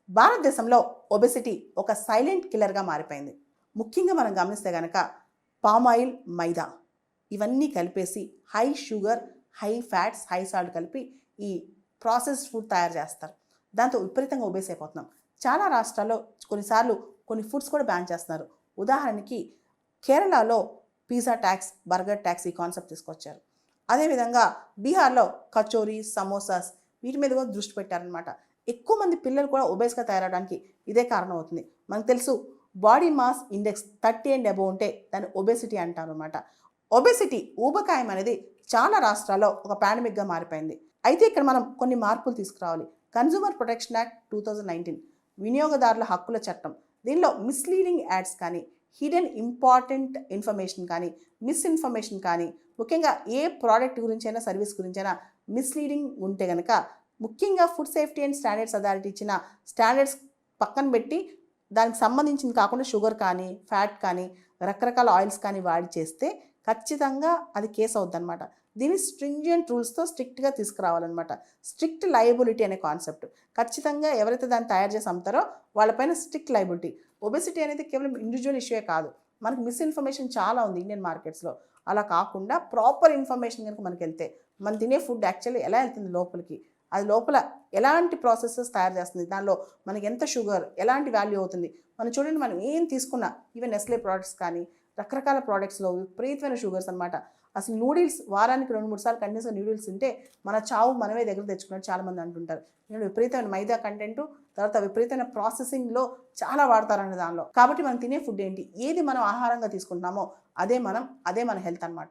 భారతదేశంలో ఒబెసిటీ ఒక సైలెంట్ కిల్లర్గా మారిపోయింది. ముఖ్యంగా మనం గమనిస్తే కనుక పామ్ ఆయిల్, మైదా ఇవన్నీ కలిపేసి high sugar, high fats, high salt కలిపి ఈ ప్రాసెస్డ్ ఫుడ్ తయారు చేస్తారు. దాంతో విపరీతంగా ఒబేస్ అయిపోతున్నాం. చాలా రాష్ట్రాల్లో కొన్నిసార్లు కొన్ని ఫుడ్స్ కూడా బ్యాన్ చేస్తున్నారు. ఉదాహరణకి కేరళలో పిజ్జా ట్యాక్స్, బర్గర్ ట్యాక్స్ ఈ కాన్సెప్ట్ తీసుకొచ్చారు. అదేవిధంగా బీహార్లో కచోరీ, సమోసాస్ వీటి మీద కూడా దృష్టి పెట్టారనమాట. ఎక్కువ మంది పిల్లలు కూడా ఒబేస్గా తయారవడానికి ఇదే కారణం అవుతుంది. మనకు తెలుసు body mass index 30 and above ఉంటే దాన్ని ఒబేసిటీ అంటారు అనమాట. ఒబేసిటీ, ఊబకాయం అనేది చాలా రాష్ట్రాల్లో ఒక పాండమిక్గా మారిపోయింది. అయితే ఇక్కడ మనం కొన్ని మార్పులు తీసుకురావాలి. కన్జ్యూమర్ ప్రొటెక్షన్ యాక్ట్ 2019 వినియోగదారుల హక్కుల చట్టం, దీనిలో మిస్లీడింగ్ యాడ్స్ కానీ, హిడెన్ ఇంపార్టెంట్ ఇన్ఫర్మేషన్ కానీ, మిస్ఇన్ఫర్మేషన్ కానీ, ముఖ్యంగా ఏ ప్రోడక్ట్ గురించైనా సర్వీస్ గురించైనా మిస్లీడింగ్ ఉంటే కనుక ముఖ్యంగా food safety and standards authority ఇచ్చిన స్టాండర్డ్స్ పక్కన పెట్టి దానికి సంబంధించింది కాకుండా షుగర్ కానీ, ఫ్యాట్ కానీ, రకరకాల ఆయిల్స్ కానీ వాడి చేస్తే ఖచ్చితంగా అది కేసు అవుద్ది అనమాట. దీన్ని స్ట్రింజెంట్ రూల్స్తో స్ట్రిక్ట్గా తీసుకురావాలన్నమాట. స్ట్రిక్ట్ లయబిలిటీ అనే కాన్సెప్ట్, ఖచ్చితంగా ఎవరైతే దాన్ని తయారు చేసి అమ్ముతారో వాళ్ళపైన స్ట్రిక్ట్ లయబిలిటీ. ఒబెసిటీ అనేది కేవలం ఇండివిజువల్ ఇష్యూయే కాదు, మనకు మిస్ఇన్ఫర్మేషన్ చాలా ఉంది ఇండియన్ మార్కెట్స్లో. అలా కాకుండా ప్రాపర్ ఇన్ఫర్మేషన్ కనుక మనకి వెళ్తే మనం తినే ఫుడ్ యాక్చువల్లీ ఎలా వెళ్తుంది లోపలికి, అది లోపల ఎలాంటి ప్రాసెసెస్ తయారు చేస్తుంది, దానిలో మనకి ఎంత షుగర్, ఎలాంటి వాల్యూ అవుతుంది. మనం చూడండి, మనం ఏం తీసుకున్నా ఈవెన్ నెస్లే ప్రోడక్ట్స్ కానీ రకరకాల ప్రోడక్ట్స్లో విపరీతమైన షుగర్స్ అనమాట. అసలు నూడిల్స్ వారానికి 2-3 సార్లు కంటిన్యూస్గా నూడిల్స్ తింటే మన చావు మనమే దగ్గర తెచ్చుకున్నట్టు చాలామంది అంటుంటారు. నేను విపరీతమైన మైదా కంటెంట్, తర్వాత విపరీతమైన ప్రాసెసింగ్లో చాలా వాడతారండి దానిలో. కాబట్టి మనం తినే ఫుడ్ ఏంటి, ఏది మనం ఆహారంగా తీసుకుంటున్నామో అదే మన హెల్త్ అనమాట.